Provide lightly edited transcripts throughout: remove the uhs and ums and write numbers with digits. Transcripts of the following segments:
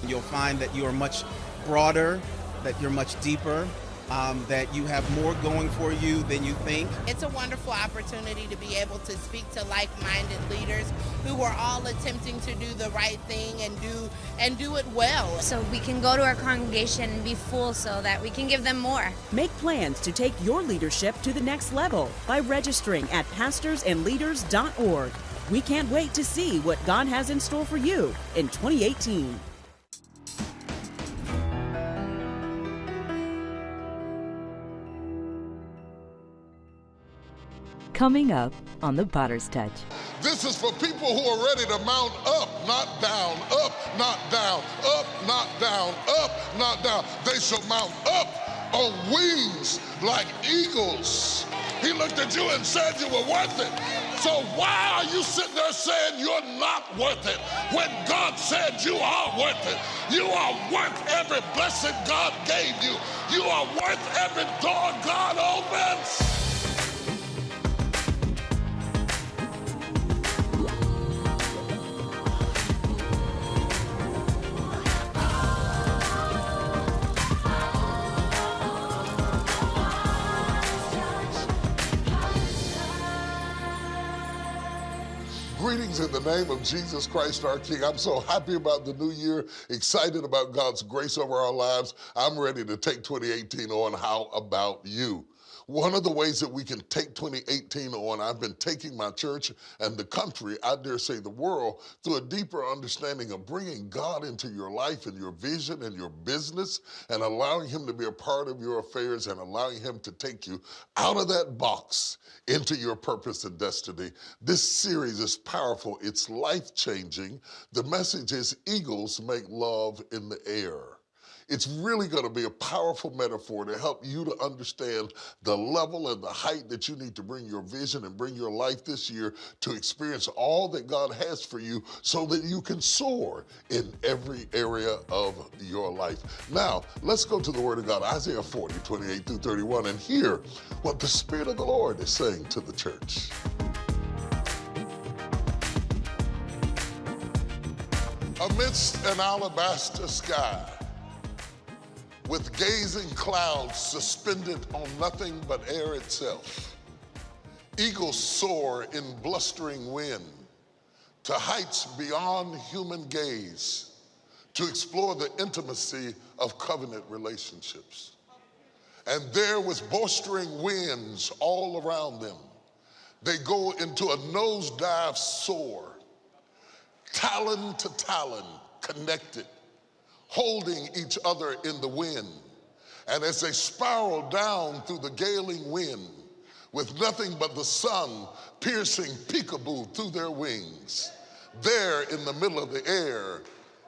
You'll find that you are much broader, that you're much deeper, that you have more going for you than you think. It's a wonderful opportunity to be able to speak to like-minded leaders who are all attempting to do the right thing and do it well. So we can go to our congregation and be full so that we can give them more. Make plans to take your leadership to the next level by registering at pastorsandleaders.org. We can't wait to see what God has in store for you in 2018. Coming up on the Potter's Touch. This is for people who are ready to mount up, not down, up, not down, up, not down, up, not down. They shall mount up on wings like eagles. He looked at you and said you were worth it. So why are you sitting there saying you're not worth it when God said you are worth it? You are worth every blessing God gave you. You are worth every door God opens. Greetings in the name of Jesus Christ, our King. I'm so happy about the new year, excited about God's grace over our lives. I'm ready to take 2018 on. How about you? One of the ways that we can take 2018 on, I've been taking my church and the country, I dare say the world, through a deeper understanding of bringing God into your life and your vision and your business and allowing him to be a part of your affairs and allowing him to take you out of that box into your purpose and destiny. This series is powerful. It's life-changing. The message is Eagles Make Love in the Air. It's really going to be a powerful metaphor to help you to understand the level and the height that you need to bring your vision and bring your life this year to experience all that God has for you so that you can soar in every area of your life. Now, let's go to the Word of God, Isaiah 40, 28 through 31, and hear what the Spirit of the Lord is saying to the church. Amidst an alabaster sky, with gazing clouds suspended on nothing but air itself, eagles soar in blustering wind to heights beyond human gaze to explore the intimacy of covenant relationships. And there, with bolstering winds all around them, they go into a nosedive soar, talon to talon, connected, holding each other in the wind. And as they spiral down through the galing wind, with nothing but the sun piercing peekaboo through their wings, there in the middle of the air,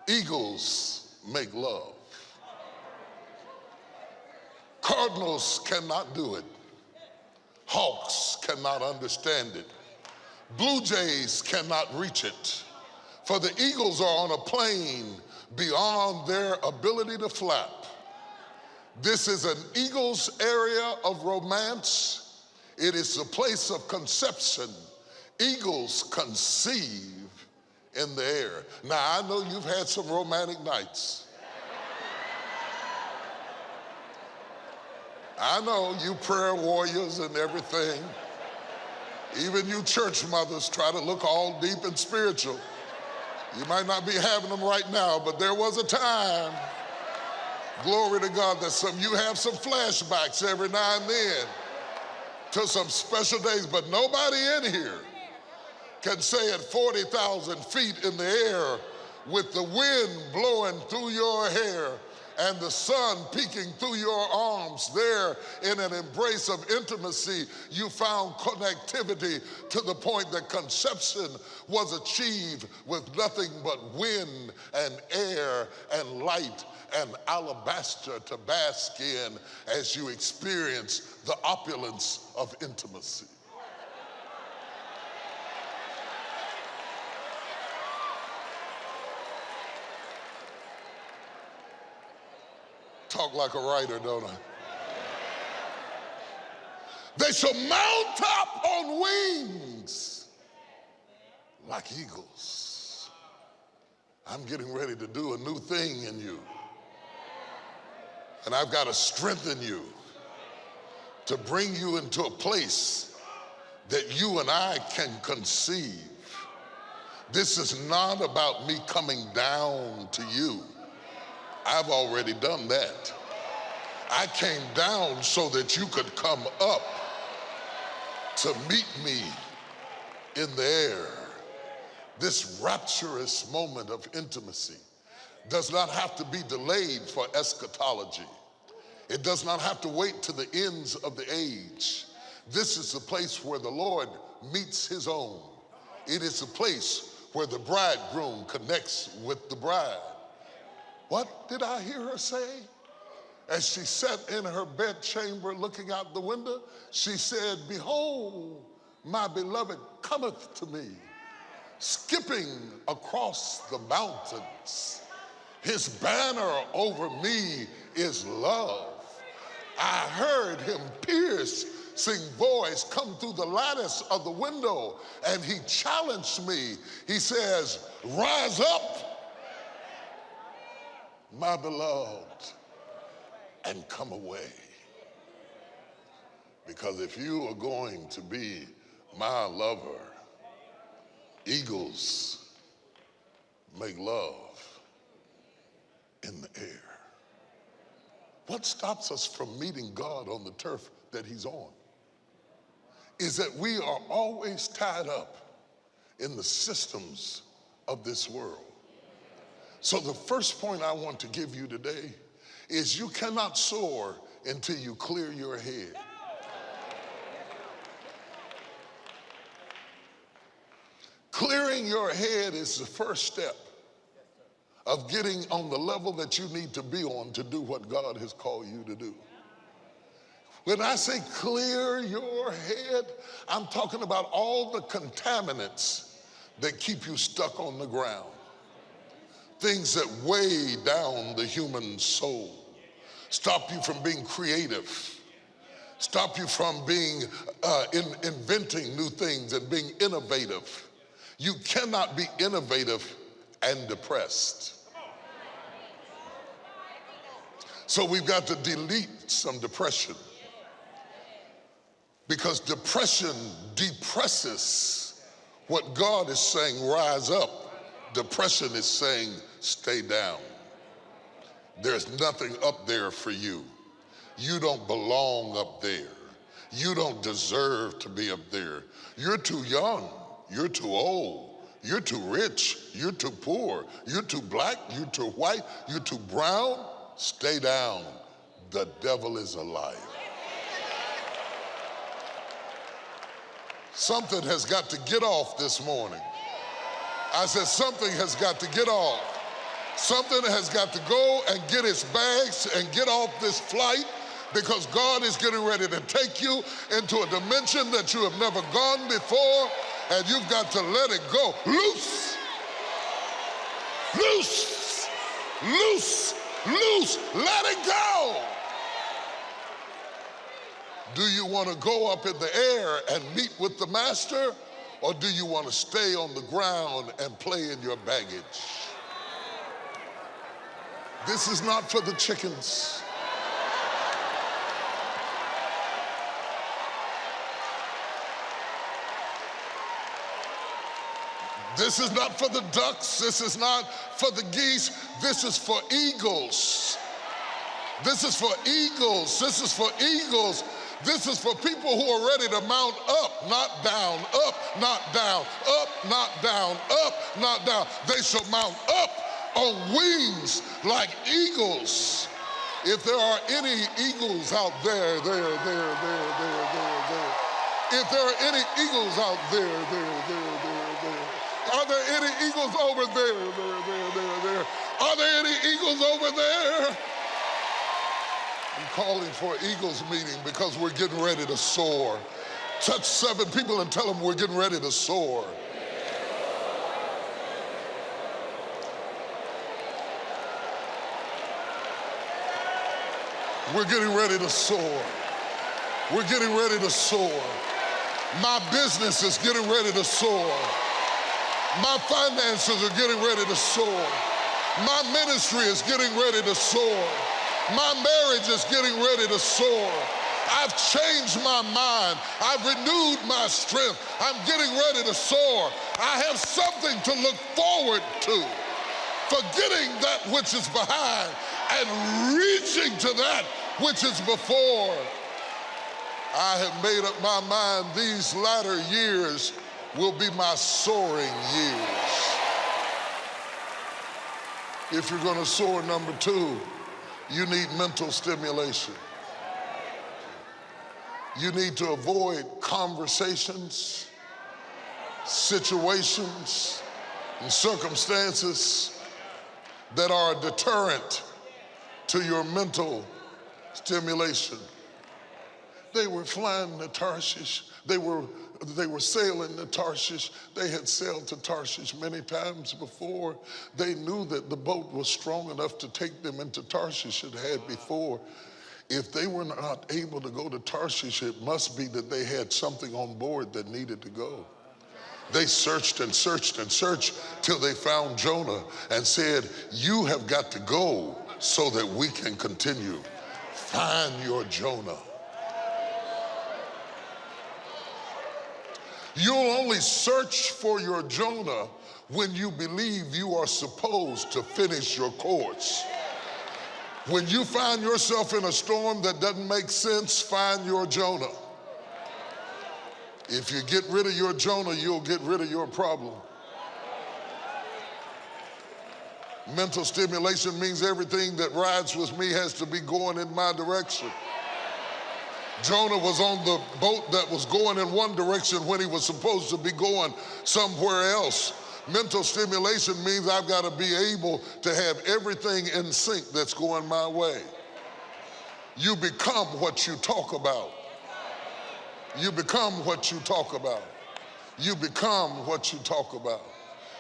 eagles make love. Cardinals cannot do it. Hawks cannot understand it. Blue jays cannot reach it. For the eagles are on a plane beyond their ability to flap. This is an eagle's area of romance. It is the place of conception. Eagles conceive in the air. Now, I know you've had some romantic nights. I know you prayer warriors and everything. Even you church mothers try to look all deep and spiritual. You might not be having them right now, but there was a time, glory to God, that you have some flashbacks every now and then to some special days, but nobody in here can say at 40,000 feet in the air with the wind blowing through your hair and the sun peeking through your arms, there in an embrace of intimacy, you found connectivity to the point that conception was achieved with nothing but wind and air and light and alabaster to bask in as you experience the opulence of intimacy. Talk like a writer, don't I? They shall mount up on wings like eagles. I'm getting ready to do a new thing in you. And I've got to strengthen you to bring you into a place that you and I can conceive. This is not about me coming down to you. I've already done that. I came down so that you could come up to meet me in the air. This rapturous moment of intimacy does not have to be delayed for eschatology. It does not have to wait to the ends of the age. This is the place where the Lord meets his own. It is the place where the bridegroom connects with the bride. What did I hear her say? As she sat in her bedchamber looking out the window, she said, "Behold, my beloved cometh to me, skipping across the mountains. His banner over me is love." I heard him piercing voice come through the lattice of the window, and he challenged me. He says, "Rise up, my beloved, and come away." Because if you are going to be my lover, eagles make love in the air. What stops us from meeting God on the turf that he's on is that we are always tied up in the systems of this world. So the first point I want to give you today is you cannot soar until you clear your head. Clearing your head is the first step of getting on the level that you need to be on to do what God has called you to do. When I say clear your head, I'm talking about all the contaminants that keep you stuck on the ground. Things that weigh down the human soul, stop you from being creative, stop you from being inventing new things and being innovative. You cannot be innovative and depressed. So we've got to delete some depression, because depression depresses what God is saying, rise up. Depression is saying, stay down. There's nothing up there for you. You don't belong up there. You don't deserve to be up there. You're too young. You're too old. You're too rich. You're too poor. You're too black. You're too white. You're too brown. Stay down. The devil is a liar. Something has got to get off this morning. I said something has got to get off. Something has got to go and get its bags and get off this flight, because God is getting ready to take you into a dimension that you have never gone before, and you've got to let it go. Loose. Loose. Loose. Loose. Let it go. Do you want to go up in the air and meet with the master, or do you want to stay on the ground and play in your baggage? This is not for the chickens. This is not for the ducks. This is not for the geese. This is for eagles. This is for eagles. This is for eagles. This is for people who are ready to mount up, not down, up, not down, up, not down, up, not down. They shall mount up on wings like eagles. If there are any eagles out there. If there are any eagles out there. Are there any eagles over there? Are there any eagles over there? I'm calling for an Eagles meeting because we're getting ready to soar. Touch 7 people and tell them we're getting ready to soar. We're getting ready to soar. We're getting ready to soar. My business is getting ready to soar. My finances are getting ready to soar. My ministry is getting ready to soar. My marriage is getting ready to soar. I've changed my mind. I've renewed my strength. I'm getting ready to soar. I have something to look forward to. Forgetting that which is behind and reaching to that which is before. I have made up my mind these latter years will be my soaring years. If you're going to soar, number two, you need mental stimulation. You need to avoid conversations, situations, and circumstances that are a deterrent to your mental stimulation. They were flying to Tarshish. They were sailing to Tarshish. They had sailed to Tarshish many times before. They knew that the boat was strong enough to take them into Tarshish. It had before. If they were not able to go to Tarshish, it must be that they had something on board that needed to go. They searched and searched and searched till they found Jonah and said, "You have got to go so that we can continue. Find your Jonah." You'll only search for your Jonah when you believe you are supposed to finish your course. When you find yourself in a storm that doesn't make sense, find your Jonah. If you get rid of your Jonah, you'll get rid of your problem. Mental stimulation means everything that rides with me has to be going in my direction. Jonah was on the boat that was going in one direction when he was supposed to be going somewhere else. Mental stimulation means I've got to be able to have everything in sync that's going my way. You become what you talk about. You become what you talk about. You become what you talk about.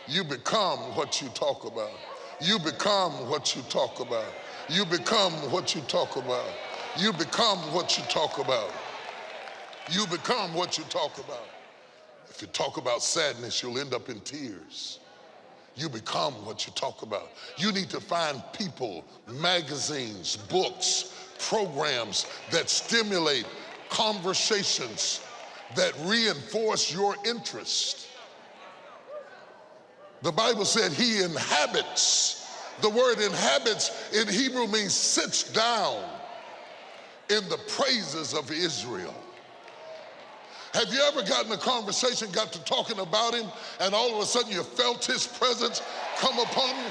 You become what you talk about. You become what you talk about. You become what you talk about. You become what you talk about. You become what you talk about. If you talk about sadness, you'll end up in tears. You become what you talk about. You need to find people, magazines, books, programs that stimulate conversations that reinforce your interest. The Bible said he inhabits. The word inhabits in Hebrew means sits down in the praises of Israel. Have you ever gotten a conversation, got to talking about him, and all of a sudden you felt his presence come upon you?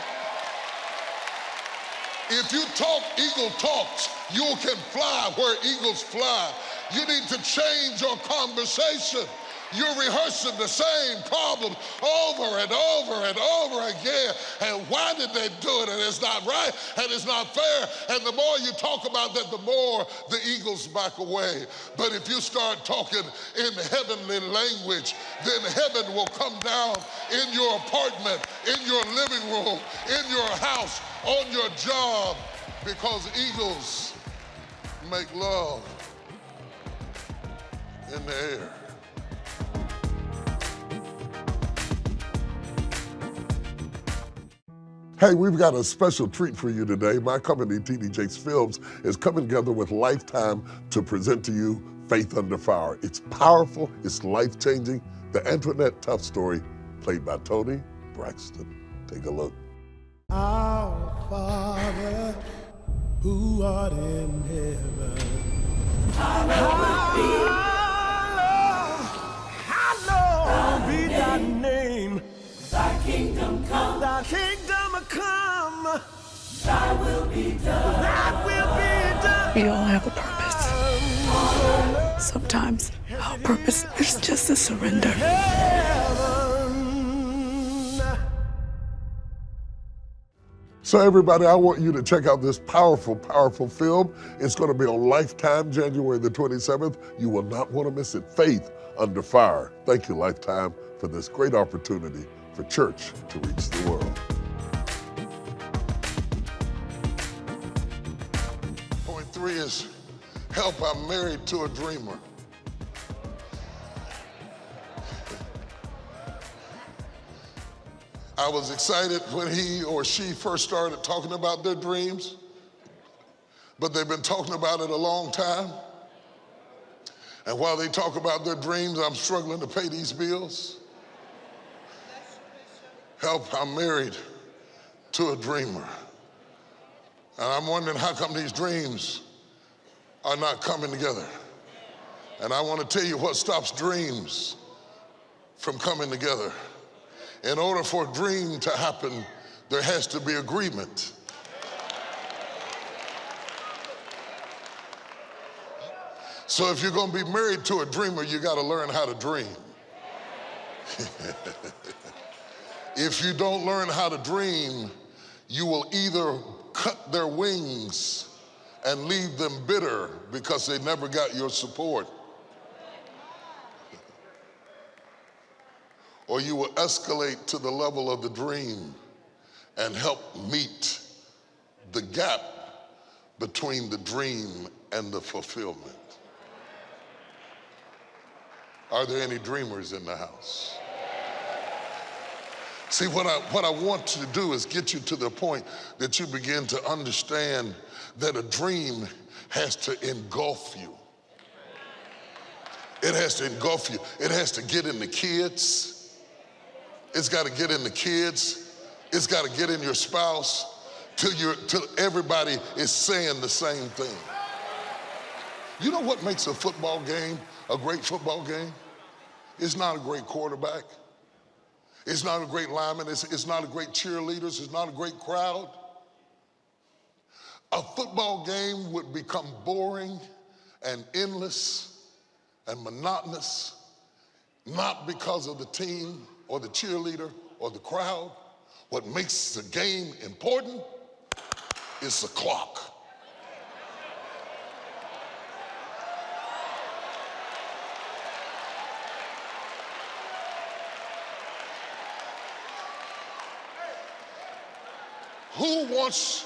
If you talk eagle talks, you can fly where eagles fly. You need to change your conversation. You're rehearsing the same problem over and over and over again. And why did they do it? And it's not right, and it's not fair. And the more you talk about that, the more the eagles back away. But if you start talking in heavenly language, then heaven will come down in your apartment, in your living room, in your house, on your job, because eagles make love in the air. Hey, we've got a special treat for you today. My company, TD Jakes Films, is coming together with Lifetime to present to you Faith Under Fire. It's powerful, it's life-changing. The Antoinette Tuff story, played by Toni Braxton. Take a look. Our Father, who art in heaven, hallowed be thy name. Thy kingdom come. Thy kingdom come. Thy will be done. Thy will be done. We all have a purpose. Sometimes our purpose is just a surrender. So everybody, I want you to check out this powerful, powerful film. It's going to be on Lifetime, January the 27th. You will not want to miss it. Faith Under Fire. Thank you, Lifetime, for this great opportunity for church to reach the world. Point 3 is help. I'm married to a dreamer. I was excited when he or she first started talking about their dreams, but they've been talking about it a long time. And while they talk about their dreams, I'm struggling to pay these bills. Help, I'm married to a dreamer. And I'm wondering how come these dreams are not coming together. And I want to tell you what stops dreams from coming together. In order for a dream to happen, there has to be agreement. So if you're going to be married to a dreamer, you got to learn how to dream. If you don't learn how to dream, you will either cut their wings and leave them bitter because they never got your support, or you will escalate to the level of the dream and help meet the gap between the dream and the fulfillment. Are there any dreamers in the house? See, what I want to do is get you to the point that you begin to understand that a dream has to engulf you. It has to engulf you. It has to get in the kids. It's got to get in the kids. It's got to get in your spouse till everybody is saying the same thing. You know what makes a football game a great football game? It's not a great quarterback. It's not a great lineman. It's not a great cheerleaders. It's not a great crowd. A football game would become boring and endless and monotonous, not because of the team or the cheerleader or the crowd. What makes the game important is the clock. Who wants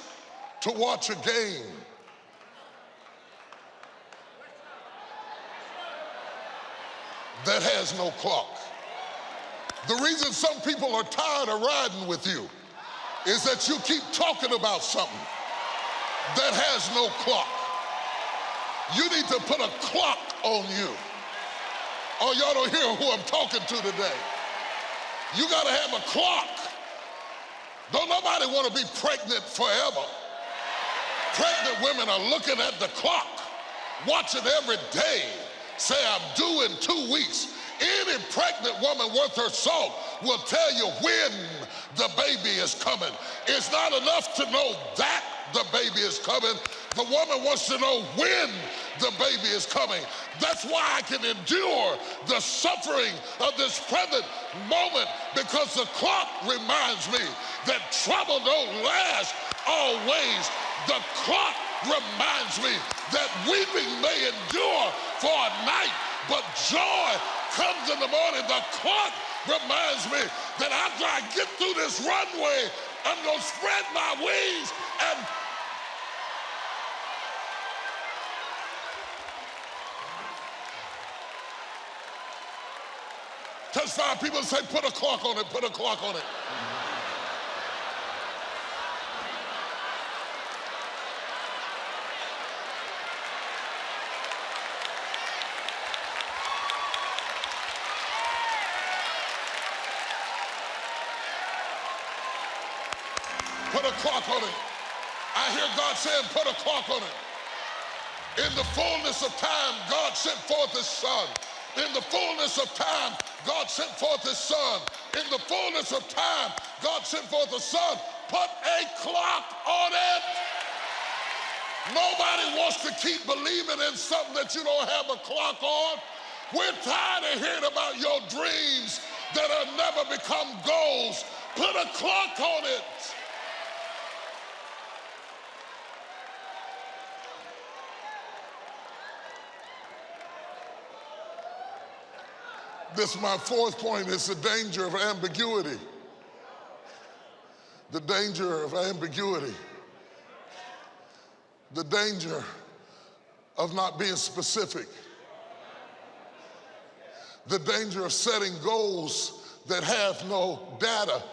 to watch a game that has no clock? The reason some people are tired of riding with you is that you keep talking about something that has no clock. You need to put a clock on you. Oh, y'all don't hear who I'm talking to today. You gotta have a clock. Don't nobody want to be pregnant forever. Pregnant women are looking at the clock, watching every day, say I'm due in 2 weeks. Any pregnant woman worth her salt will tell you when the baby is coming. It's not enough to know that the baby is coming. The woman wants to know when the baby is coming. That's why I can endure the suffering of this present moment, because the clock reminds me that trouble don't last always. The clock reminds me that weeping may endure for a night, but joy comes in the morning. The clock reminds me that after I get through this runway, I'm gonna spread my wings and touch 5 people and say, put a clock on it, put a clock on it. Put a clock on it. I hear God saying, put a clock on it. In the fullness of time, God sent forth his son. In the fullness of time, God sent forth his son. In the fullness of time, God sent forth the son. Put a clock on it. Nobody wants to keep believing in something that you don't have a clock on. We're tired of hearing about your dreams that have never become goals. Put a clock on it. This is my 4th point. It's the danger of ambiguity. The danger of ambiguity. The danger of not being specific. The danger of setting goals that have no data.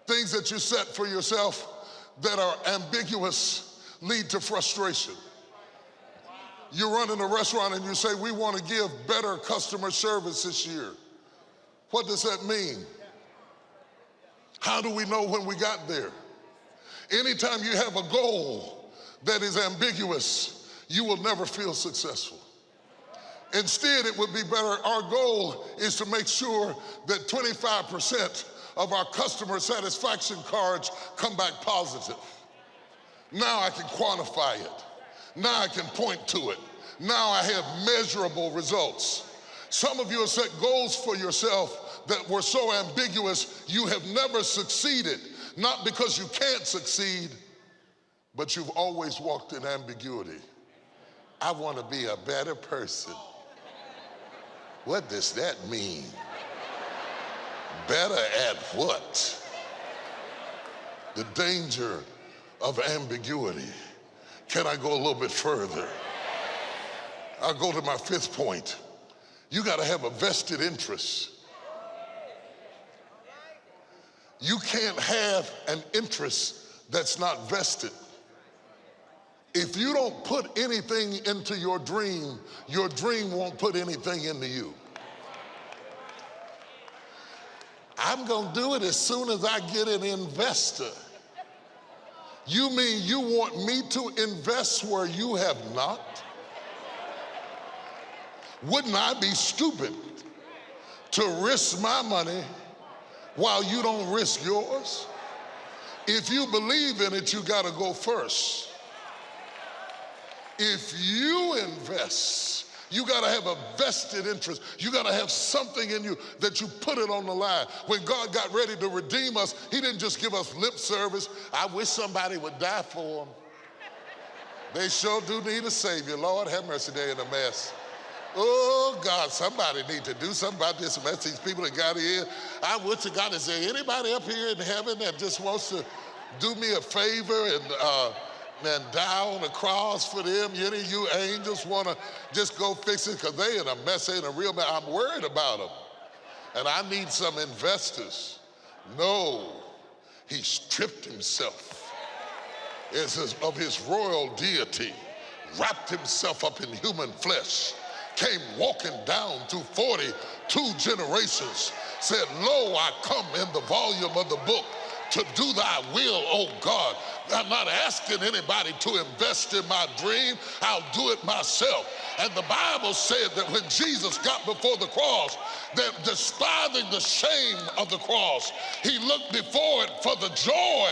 Things that you set for yourself that are ambiguous lead to frustration. You're running a restaurant and you say, we want to give better customer service this year. What does that mean? How do we know when we got there? Anytime you have a goal that is ambiguous, you will never feel successful. Instead, it would be better, our goal is to make sure that 25% of our customer satisfaction cards come back positive. Now I can quantify it. Now I can point to it. Now I have measurable results. Some of you have set goals for yourself that were so ambiguous you have never succeeded, not because you can't succeed, but you've always walked in ambiguity. I want to be a better person. What does that mean? Better at what? The danger of ambiguity. Can I go a little bit further? I'll go to my fifth point. You got to have a vested interest. You can't have an interest that's not vested. If you don't put anything into your dream won't put anything into you. I'm going to do it as soon as I get an investor. You mean you want me to invest where you have not? Wouldn't I be stupid to risk my money while you don't risk yours? If you believe in it, you got to go first. If you invest, you got to have a vested interest. You got to have something in you that you put it on the line. When God got ready to redeem us, he didn't just give us lip service. I wish somebody would die for them. They sure do need a savior. Lord, have mercy, they're in a mess. Oh, God, somebody need to do something about this mess. These people that got here. I wish to God, is there anybody up here in heaven that just wants to do me a favor and die on the cross for them? Any of you angels want to just go fix it because they in a mess, they in a real mess. I'm worried about them. And I need some investors. No, he stripped himself of his royal deity, wrapped himself up in human flesh, came walking down through 42 generations, said, lo, I come in the volume of the book to do thy will, oh God. I'm not asking anybody to invest in my dream. I'll do it myself. And the Bible said that when Jesus got before the cross, that despising the shame of the cross, he looked before it for the joy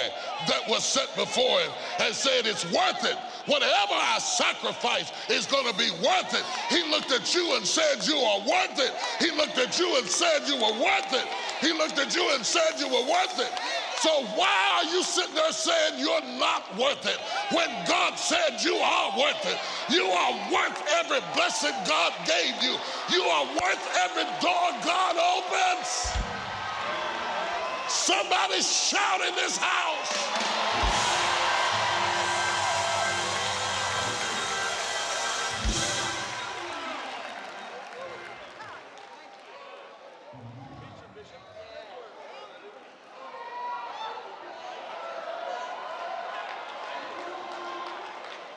that was set before him and said, it's worth it. Whatever I sacrifice is going to be worth it. He looked at you and said, you are worth it. He looked at you and said, you were worth it. He looked at you and said, you were worth it. So why are you sitting there saying you're not worth it when God said you are worth it? You are worth every blessing God gave you. You are worth every door God opens. Somebody shout in this house.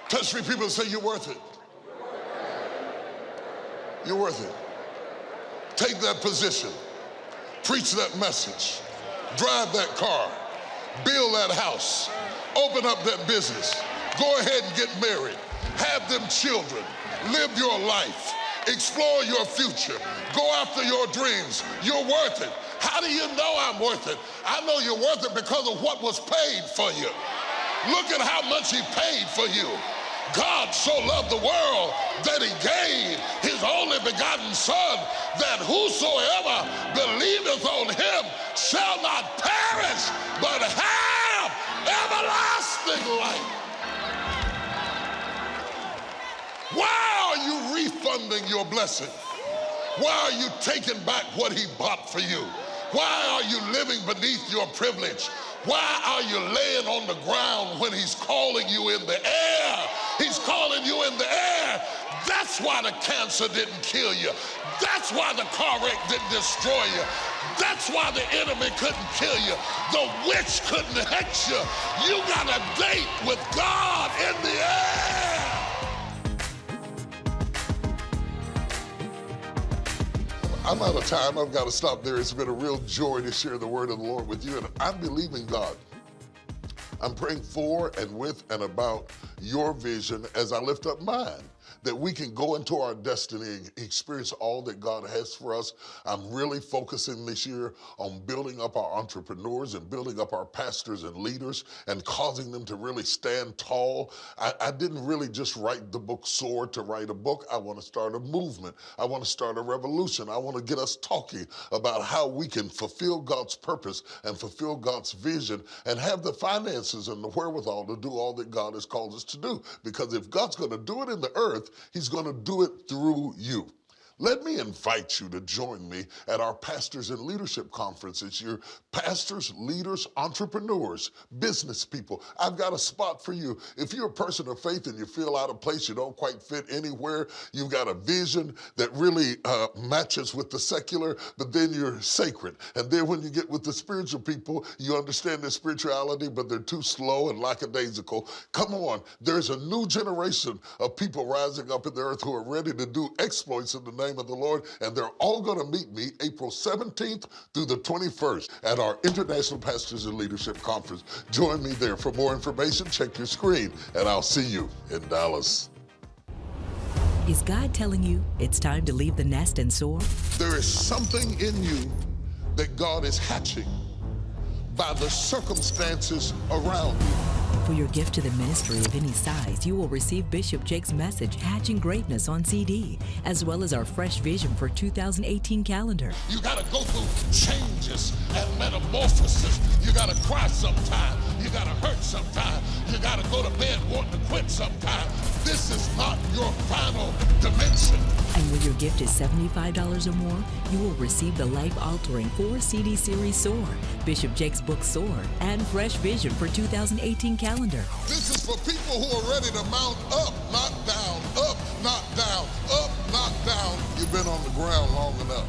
Touch three people and say, you're worth it. You're worth it. Take that position. Preach that message. Drive that car. Build that house. Open up that business. Go ahead and get married. Have them children. Live your life. Explore your future. Go after your dreams. You're worth it. How do you know I'm worth it? I know you're worth it because of what was paid for you. Look at how much he paid for you. God so loved the world that he gave his only begotten son, that whosoever believeth on him shall not perish, but have everlasting life. Why are you refunding your blessing? Why are you taking back what he bought for you? Why are you living beneath your privilege? Why are you laying on the ground when he's calling you in the air? He's calling you in the air. That's why the cancer didn't kill you. That's why the car wreck didn't destroy you. That's why the enemy couldn't kill you. The witch couldn't hex you. You got a date with God in the air. I'm out of time. I've got to stop there. It's been a real joy to share the word of the Lord with you, and I'm believing God. I'm praying for and with and about your vision as I lift up mine, that we can go into our destiny and experience all that God has for us. I'm really focusing this year on building up our entrepreneurs and building up our pastors and leaders and causing them to really stand tall. I didn't really just write the book Soar to write a book. I want to start a movement. I want to start a revolution. I want to get us talking about how we can fulfill God's purpose and fulfill God's vision and have the finances and the wherewithal to do all that God has called us to do. Because if God's going to do it in the earth, He's going to do it through you. Let me invite you to join me at our Pastors and Leadership Conference this year. Pastors, leaders, entrepreneurs, business people, I've got a spot for you. If you're a person of faith and you feel out of place, you don't quite fit anywhere, you've got a vision that really matches with the secular, but then you're sacred. And then when you get with the spiritual people, you understand their spirituality, but they're too slow and lackadaisical. Come on, there's a new generation of people rising up in the earth who are ready to do exploits in the name of the Lord, and they're all going to meet me April 17th through the 21st at our International Pastors and Leadership Conference. Join me there. For more information, check your screen, and I'll see you in Dallas. Is God telling you it's time to leave the nest and soar? There is something in you that God is hatching by the circumstances around you. For your gift to the ministry of any size, you will receive Bishop Jake's message, Hatching Greatness, on CD, as well as our Fresh Vision for 2018 calendar. You got to go through changes and metamorphosis. You got to cry sometime. You got to hurt sometime. You got to go to bed wanting to quit sometime. This is not your final dimension. And when your gift is $75 or more, you will receive the life-altering 4-CD series Soar, Bishop Jake's book Soar, and Fresh Vision for 2018 calendar. This is for people who are ready to mount up, not down, up, not down, up, not down. You've been on the ground long enough.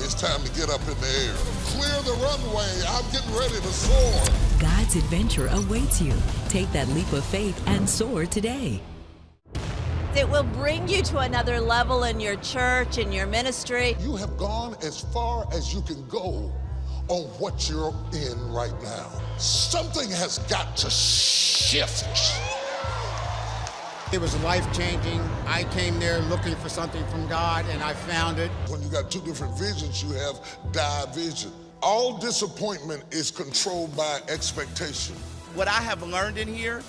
It's time to get up in the air. Clear the runway. I'm getting ready to soar. God's adventure awaits you. Take that leap of faith and soar today. It will bring you to another level in your church, in your ministry. You have gone as far as you can go on what you're in right now. Something has got to shift. It was life-changing. I came there looking for something from God, and I found it. When you got two different visions, you have division. All disappointment is controlled by expectation. What I have learned in here,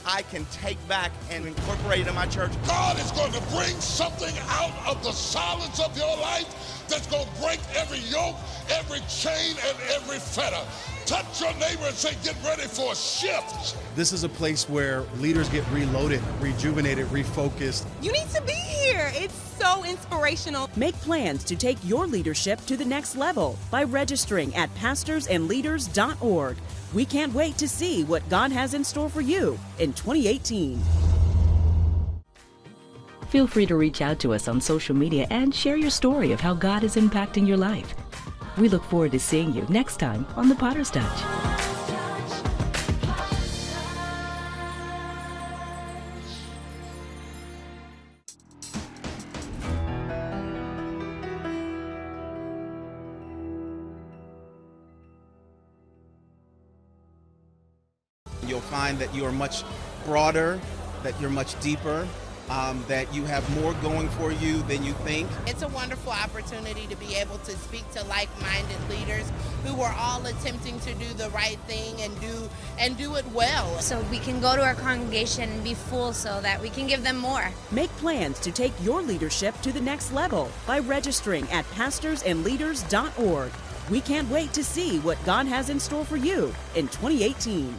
I can take back and incorporate it in my church. God is going to bring something out of the silence of your life that's going to break every yoke, every chain, and every fetter. Touch your neighbor and say, get ready for a shift. This is a place where leaders get reloaded, rejuvenated, refocused. You need to be here. It's so inspirational. Make plans to take your leadership to the next level by registering at pastorsandleaders.org. We can't wait to see what God has in store for you in 2018. Feel free to reach out to us on social media and share your story of how God is impacting your life. We look forward to seeing you next time on The Potter's Touch. You'll find that you are much broader, that you're much deeper, that you have more going for you than you think. It's a wonderful opportunity to be able to speak to like-minded leaders who are all attempting to do the right thing and do it well. So we can go to our congregation and be full so that we can give them more. Make plans to take your leadership to the next level by registering at pastorsandleaders.org. We can't wait to see what God has in store for you in 2018.